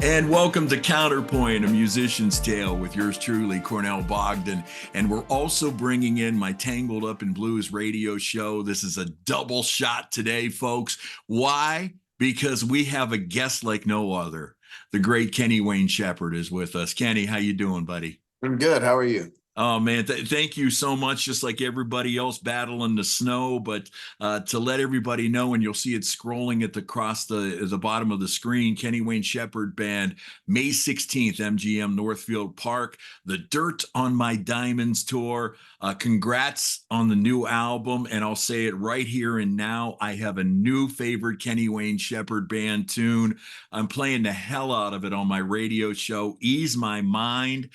And welcome to Counterpoint, a musician's tale with yours truly, Cornel Bogdan. And we're also bringing in my Tangled Up in Blues radio show. This is a double shot today, folks. Why? Because we have a guest like no other. The great Kenny Wayne Shepherd is with us. Kenny, how you doing, buddy? I'm good. How are you? Oh, man, thank you so much. Just like everybody else battling the snow, but to let everybody know, and you'll see it scrolling across the bottom of the screen, Kenny Wayne Shepherd Band, May 16th, MGM Northfield Park, the Dirt on My Diamonds tour. Congrats on the new album, and I'll say it right here and now, I have a new favorite Kenny Wayne Shepherd Band tune. I'm playing the hell out of it on my radio show, Ease My Mind.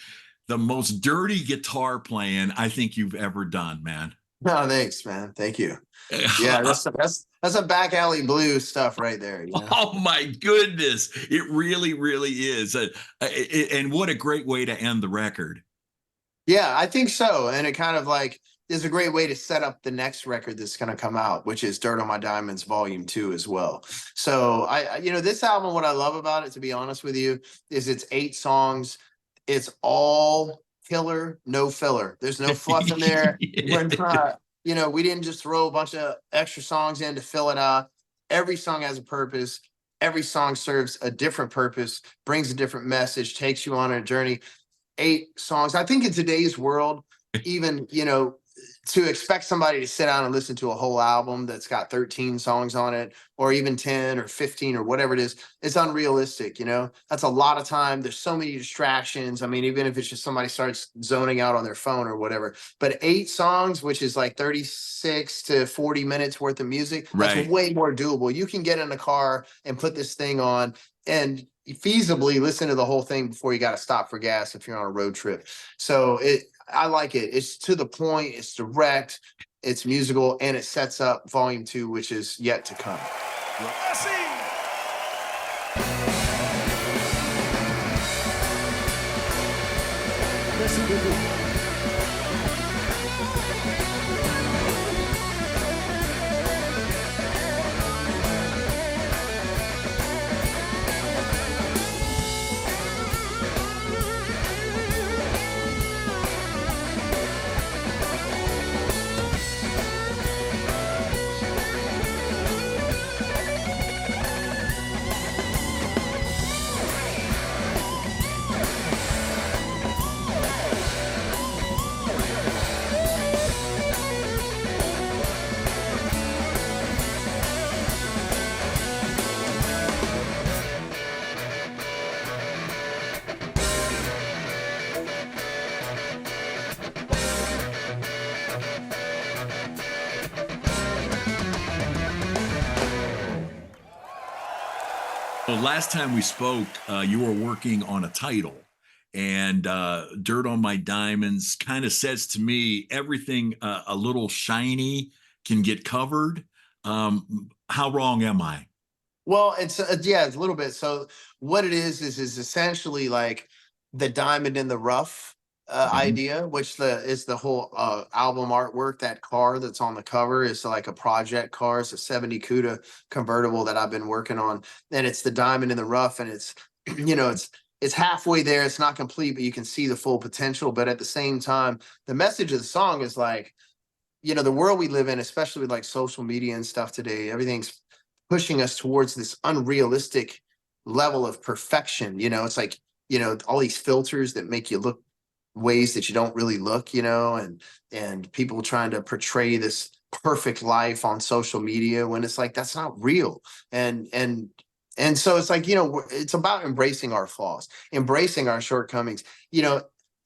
The most dirty guitar playing I think you've ever done, man. No, thanks, man. Thank you. Yeah, that's some back alley blues stuff right there. You know? Oh my goodness, it really, really is, and what a great way to end the record. Yeah, I think so, and it kind of like is a great way to set up the next record that's going to come out, which is Dirt on My Diamonds Volume 2 as well. So this album, what I love about it, to be honest with you, is it's 8 songs. It's all killer, no filler. There's no fluff in there. We're not, we didn't just throw a bunch of extra songs in to fill it out. Every song has a purpose. Every song serves a different purpose, brings a different message, takes you on a journey. 8 songs. I think in today's world, even, to expect somebody to sit down and listen to a whole album that's got 13 songs on it, or even 10 or 15 or whatever it is, it's unrealistic. That's a lot of time. There's so many distractions. I mean, even if it's just somebody starts zoning out on their phone or whatever, but 8 songs, which is like 36 to 40 minutes worth of music, right, that's way more doable. You can get in the car and put this thing on and feasibly listen to the whole thing before you got to stop for gas if you're on a road trip. So I like it. It's to the point, it's direct, it's musical, and it sets up Volume 2, which is yet to come. Well, last time we spoke, you were working on a title, and Dirt on My Diamonds kind of says to me everything a little shiny can get covered. How wrong am I? Well, it's a little bit. So what it is essentially like the diamond in the rough idea, which is the whole album artwork. That car that's on the cover is like a project car. It's a 70 CUDA convertible that I've been working on, and it's the diamond in the rough, and it's it's halfway there. It's not complete, but you can see the full potential. But at the same time, the message of the song is like, the world we live in, especially with like social media and stuff today, everything's pushing us towards this unrealistic level of perfection. It's like, all these filters that make you look ways that you don't really look, and people trying to portray this perfect life on social media when it's like, that's not real. And so it's like, it's about embracing our flaws, embracing our shortcomings,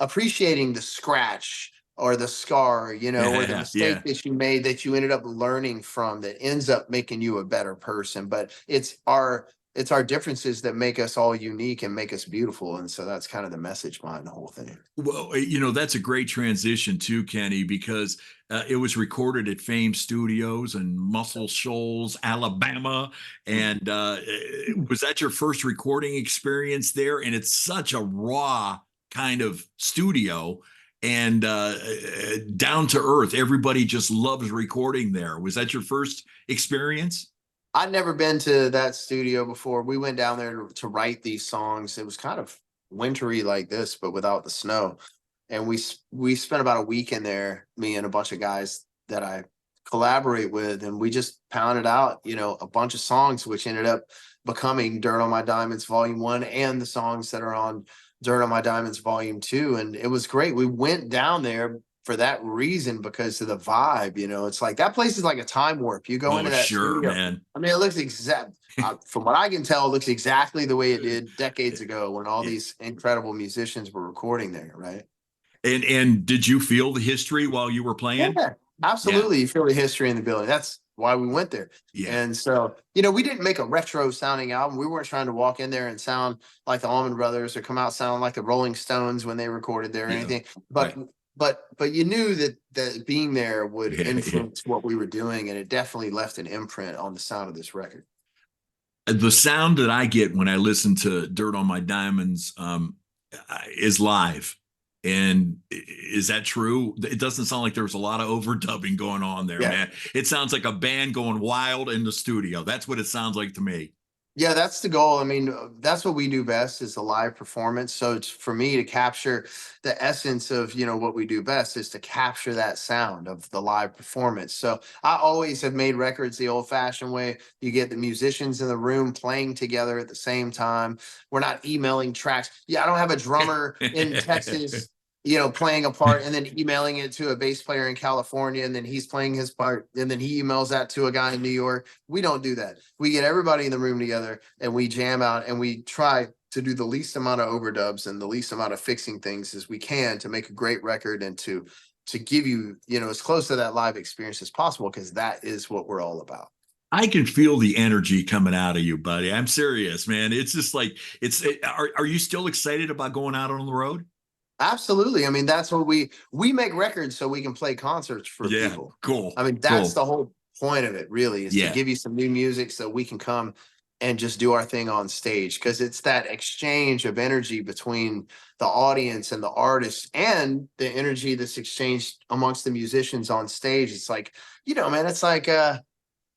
appreciating the scratch or the scar, or the mistake that you made that you ended up learning from that ends up making you a better person. But it's our differences that make us all unique and make us beautiful. And so that's kind of the message behind the whole thing. Well, that's a great transition too, Kenny, because it was recorded at Fame Studios in Muscle Shoals, Alabama. And was that your first recording experience there? And it's such a raw kind of studio and down to earth. Everybody just loves recording there. Was that your first experience? I'd never been to that studio before. We went down there to write these songs. It was kind of wintry like this, but without the snow. And we spent about a week in there, me and a bunch of guys that I collaborate with, and we just pounded out, a bunch of songs, which ended up becoming Dirt on My Diamonds Volume 1 and the songs that are on Dirt on My Diamonds Volume 2. And it was great. We went down there for that reason because of the vibe. It's like that place is like a time warp. You go Oh, into that sure, studio. man. I mean, it looks exact from what I can tell, it looks exactly the way it did decades ago when all these incredible musicians were recording there, right? And did you feel the history while you were playing? Yeah, Yeah, absolutely. You feel the history in the building. That's why we went there. yeah, And so, we didn't make a retro sounding album. We weren't trying to walk in there and sound like the Allman Brothers or come out sounding like the Rolling Stones when they recorded there or yeah. anything. But Right. but you knew that being there would Yeah, yeah. influence what we were doing, and it definitely left an imprint on the sound of this record. The sound that I get when I listen to Dirt on My Diamonds is live. And is that true? It doesn't sound like there was a lot of overdubbing going on there, Yeah. man. It sounds like a band going wild in the studio. That's what it sounds like to me. Yeah, that's the goal. I mean, that's what we do best is a live performance. So it's for me to capture the essence of, what we do best is to capture that sound of the live performance. So I always have made records the old fashioned way. You get the musicians in the room playing together at the same time. We're not emailing tracks. Yeah, I don't have a drummer in Texas, playing a part and then emailing it to a bass player in California, and then he's playing his part and then he emails that to a guy in New York. We don't do that. We get everybody in the room together and we jam out and we try to do the least amount of overdubs and the least amount of fixing things as we can to make a great record and to give you, as close to that live experience as possible, because that is what we're all about. I can feel the energy coming out of you, buddy. I'm serious, man. It's just like are you still excited about going out on the road? Absolutely. I mean, that's what we make records so we can play concerts for Yeah, people. cool. I mean, that's Cool. the whole point of it, really, is to Yeah. give you some new music so we can come and just do our thing on stage, because it's that exchange of energy between the audience and the artist and the energy that's exchanged amongst the musicians on stage. It's like, man, it's like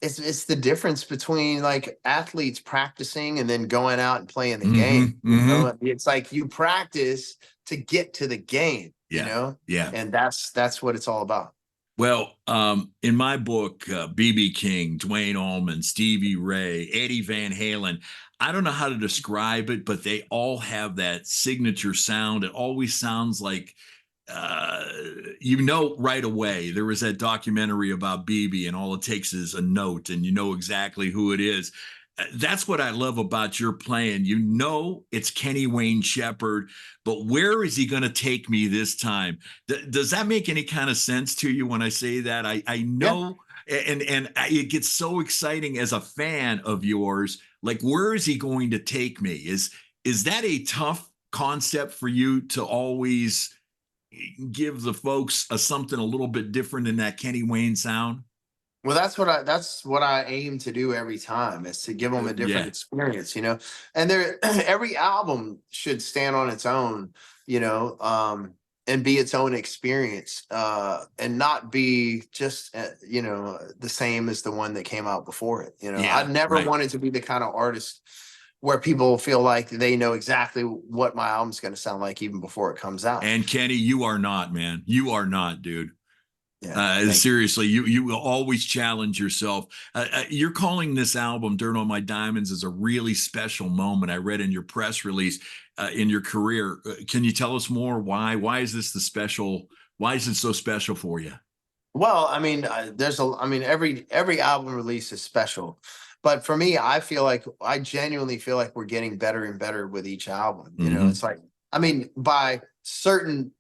it's the difference between like athletes practicing and then going out and playing the Mm-hmm. game. Mm-hmm. It's like you practice to get to the game, Yeah. Yeah. and that's what it's all about. Well, in my book, BB King, Dwayne Allman, Stevie Ray, Eddie Van Halen, I don't know how to describe it, but they all have that signature sound. It always sounds like, uh, right away. There was that documentary about BB, and all it takes is a note, and you know exactly who it is. That's what I love about your playing. It's Kenny Wayne Shepherd, but where is he going to take me this time? Does that make any kind of sense to you when I say that? I Yeah. know, and it gets so exciting as a fan of yours. Like, where is he going to take me? Is that a tough concept for you to always give the folks something a little bit different in that Kenny Wayne sound? Well, that's what I aim to do every time, is to give them a different Yeah. experience, And every album should stand on its own, and be its own experience, and not be just the same as the one that came out before it. I Yeah. never Right. wanted to be the kind of artist where people feel like they know exactly what my album's going to sound like even before it comes out. And Kenny, you are not, man. You are not, dude. Yeah, thank you. Seriously, you will always challenge yourself. You're calling this album "Dirt on My Diamonds" as a really special moment. I read in your press release in your career. Can you tell us more? Why? Why is this the special? Why is it so special for you? Well, I mean, I mean, every album release is special, but for me, I genuinely feel like we're getting better and better with each album. Hmm. It's like, I mean, by certain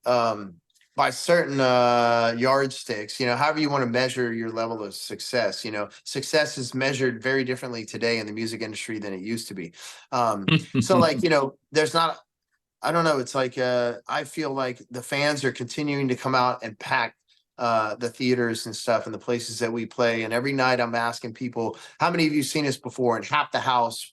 yardsticks, however you want to measure your level of success. Success is measured very differently today in the music industry than it used to be. So like, there's not. I don't know. It's like I feel like the fans are continuing to come out and pack the theaters and stuff and the places that we play. And every night I'm asking people, how many of you seen us before? And half the house,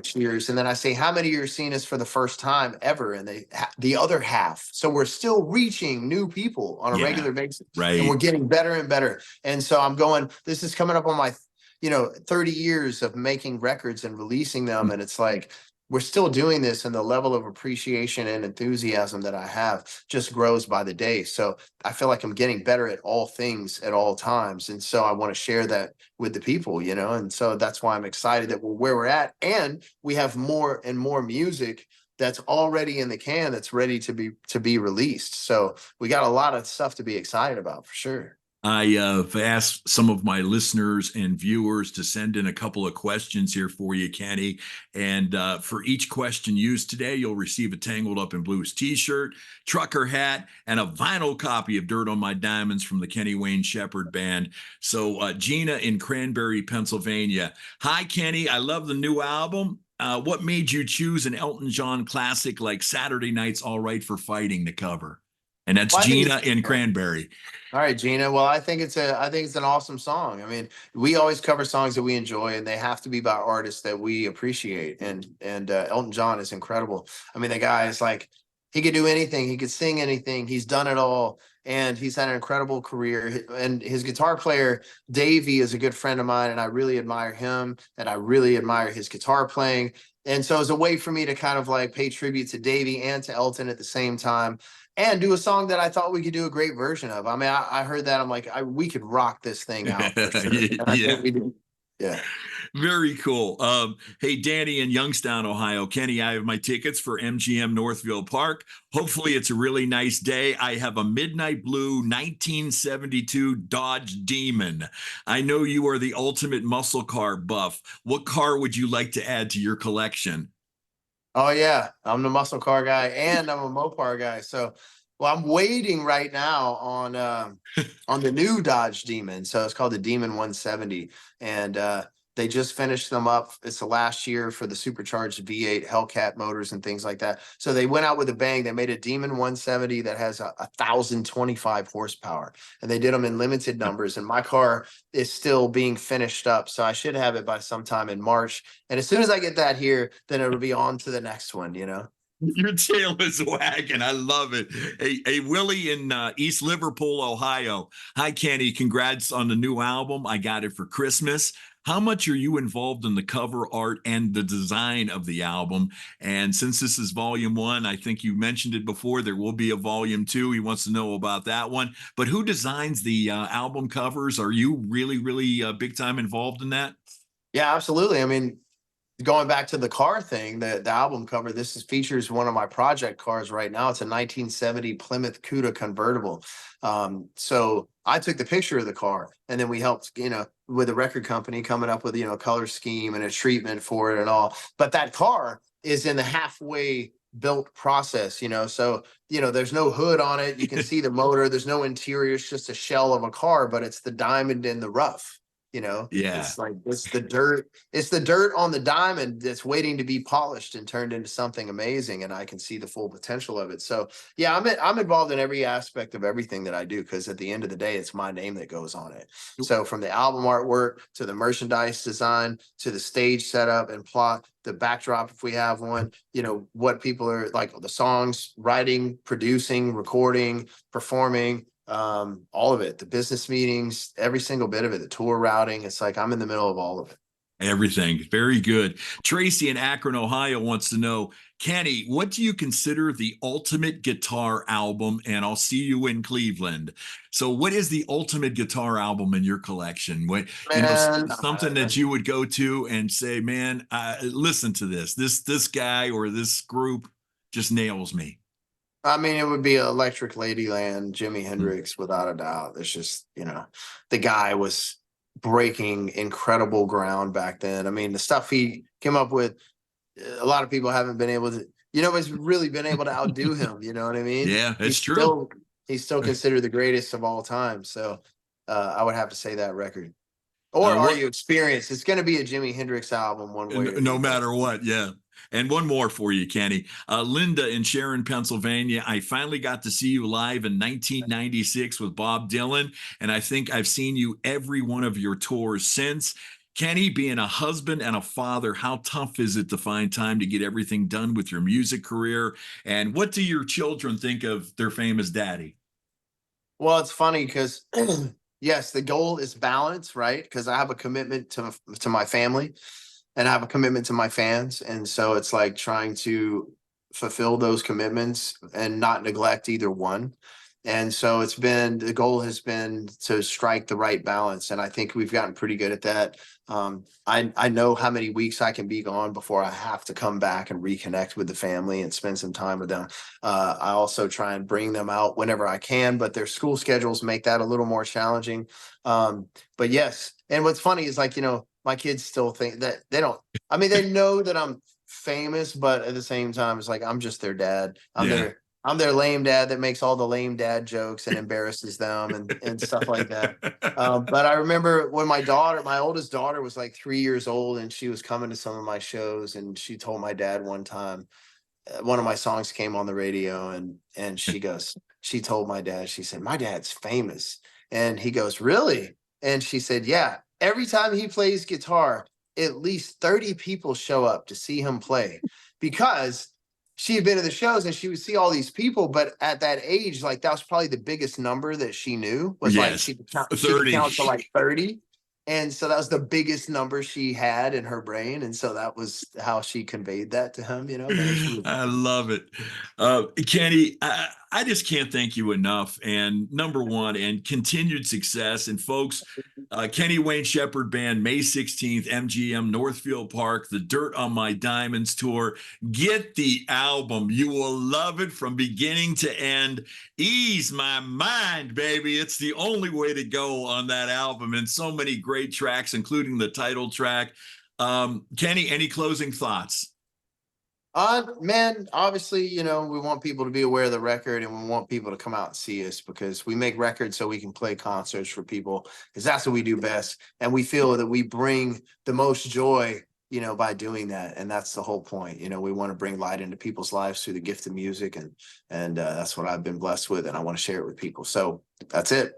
cheers. And then I say, how many of you are seeing us for the first time ever? And the other half. So we're still reaching new people on a Yeah. regular basis, and we're Right. getting better and better. And so I'm going, this is coming up on my 30 years of making records and releasing them. And it's like, we're still doing this, and the level of appreciation and enthusiasm that I have just grows by the day. So I feel like I'm getting better at all things at all times. And so I want to share that with the people, and so that's why I'm excited that we're where we're at. And we have more and more music that's already in the can that's ready to be released. So we got a lot of stuff to be excited about for sure. I have asked some of my listeners and viewers to send in a couple of questions here for you, Kenny. And for each question used today, you'll receive a Tangled Up in Blues t-shirt, trucker hat, and a vinyl copy of Dirt on My Diamonds from the Kenny Wayne Shepherd Band. So Gina in Cranberry, Pennsylvania. Hi, Kenny. I love the new album. What made you choose an Elton John classic like Saturday Night's All Right for Fighting to cover? And that's Well, I think Gina in Cranberry. all right, Gina. Well, I think it's an awesome song. I mean, we always cover songs that we enjoy, and they have to be by artists that we appreciate. And Elton John is incredible. I mean, the guy is like, he could do anything. He could sing anything. He's done it all, and he's had an incredible career. And his guitar player, Davey, is a good friend of mine, and I really admire him, and I really admire his guitar playing. And so it's a way for me to kind of like pay tribute to Davey and to Elton at the same time, and do a song that I thought we could do a great version of. I mean, I heard that. I'm like, we could rock this thing out for sure. And I Yeah. think we did. Yeah. Very cool. Hey, Danny in Youngstown, Ohio. Kenny, I have my tickets for MGM Northville Park. Hopefully, it's a really nice day. I have a midnight blue 1972 Dodge Demon. I know you are the ultimate muscle car buff. What car would you like to add to your collection? Oh yeah, I'm the muscle car guy, and I'm a Mopar guy. So, well, I'm waiting right now on the new Dodge Demon. So it's called the Demon 170, and they just finished them up. It's the last year for the supercharged V8 Hellcat motors and things like that. So they went out with a bang. They made a Demon 170 that has a 1,025 horsepower, and they did them in limited numbers. And my car is still being finished up, so I should have it by sometime in March. And as soon as I get that here, then it'll be on to the next one. Your tail is wagging. I love it. Hey, Willie in East Liverpool, Ohio. Hi, Kenny. Congrats on the new album. I got it for Christmas. How much are you involved in the cover art and the design of the album? And since this is volume one, I think you mentioned it before, there will be a volume two. He wants to know about that one. But who designs the album covers? Are you really, really big time involved in that? Yeah, absolutely. I mean, going back to the car thing, the album cover, features one of my project cars right now. It's a 1970 Plymouth Cuda convertible. So I took the picture of the car, and then we helped, with the record company coming up with, a color scheme and a treatment for it and all. But that car is in the halfway built process, so there's no hood on it. You can see the motor, there's no interior, it's just a shell of a car, but it's the diamond in the rough. Yeah. It's like it's the dirt on the diamond that's waiting to be polished and turned into something amazing, and I can see the full potential of it. So yeah, I'm involved in every aspect of everything that I do, because at the end of the day, it's my name that goes on it. So from the album artwork to the merchandise design to the stage setup and plot, the backdrop if we have one, what people are like, the songs, writing, producing, recording, performing, all of it, the business meetings, every single bit of it, the tour routing. It's like I'm in the middle of all of it. Everything. Very good. Tracy in Akron, Ohio wants to know, Kenny, what do you consider the ultimate guitar album? And I'll see you in Cleveland. So what is the ultimate guitar album in your collection? What, Man, something that you would go to and say, man, listen to this guy or this group just nails me. I mean, it would be Electric Ladyland, Jimi Hmm. Hendrix, without a doubt. It's just, the guy was breaking incredible ground back then. I mean, the stuff he came up with, a lot of people haven't been able to, has really been able to outdo him. You know what I mean? Yeah, it's He's true. still he's still considered the greatest of all time. So I would have to say that record. Or Are What You Experienced? It's going to be a Jimi Hendrix album, one way or the no other. matter what, yeah. And one more for you, Kenny. Linda in Sharon, Pennsylvania. I finally got to see you live in 1996 with Bob Dylan, and I think I've seen you every one of your tours since. Kenny, being a husband and a father, how tough is it to find time to get everything done with your music career? And what do your children think of their famous daddy? Well, it's funny because yes, the goal is balance, right? Because I have a commitment to my family, and I have a commitment to my fans, and so it's like trying to fulfill those commitments and not neglect either one. And so it's been, the goal has been to strike the right balance, and I think we've gotten pretty good at that. I know how many weeks I can be gone before I have to come back and reconnect with the family and spend some time with them. I also try and bring them out whenever I can, but their school schedules make that a little more challenging. But yes, and what's funny is, like, my kids still think that they don't. I mean, they know that I'm famous, but at the same time, it's like I'm just their dad. Yeah. I'm their lame dad that makes all the lame dad jokes and embarrasses them and stuff like that. But I remember when my oldest daughter was like 3 years old, and she was coming to some of my shows, and she told my dad one time, one of my songs came on the radio, and she told my dad, she said, "My dad's famous." And he goes, "Really?" And she said, "Yeah, every time he plays guitar, at least 30 people show up to see him play," because she had been to the shows and she would see all these people, but at that age, like, that was probably the biggest number that she knew, was like Yes. she could 30. count to like 30. And so that was the biggest number she had in her brain. And so that was how she conveyed that to him, but it's really I cool. love it. Kenny, I just can't thank you enough. And number one, and continued success. And folks, Kenny Wayne Shepherd Band, May 16th, MGM, Northfield Park, the Dirt on My Diamonds tour. Get the album. You will love it from beginning to end. Ease my mind, baby. It's the only way to go on that album. And so many great tracks, including the title track. Kenny, any closing thoughts? Man, obviously, we want people to be aware of the record, and we want people to come out and see us, because we make records so we can play concerts for people, because that's what we do best. And we feel that we bring the most joy, by doing that. And that's the whole point. We want to bring light into people's lives through the gift of music. And that's what I've been blessed with. And I want to share it with people. So that's it.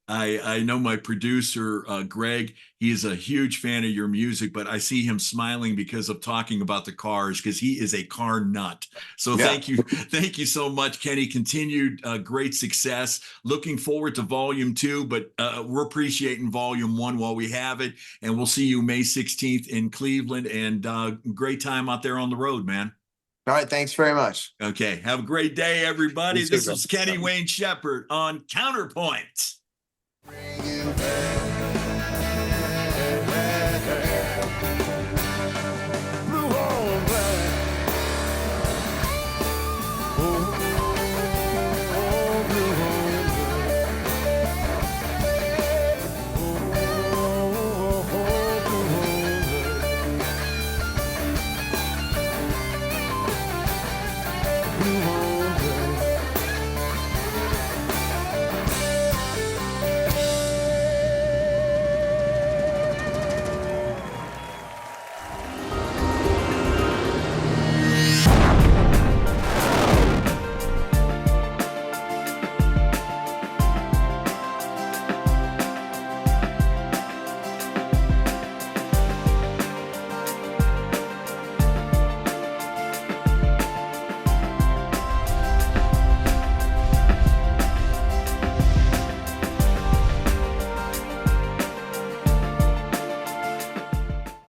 I know my producer, Greg, he is a huge fan of your music, but I see him smiling because of talking about the cars, because he is a car nut. So Yeah. thank you so much, Kenny. Continued great success. Looking forward to volume 2, but we're appreciating volume 1 while we have it. And we'll see you May 16th in Cleveland, and great time out there on the road, man. All right. Thanks very much. Okay. Have a great day, everybody. You too, This bro. is Kenny Wayne Shepherd on Counterpoint. Bring you back.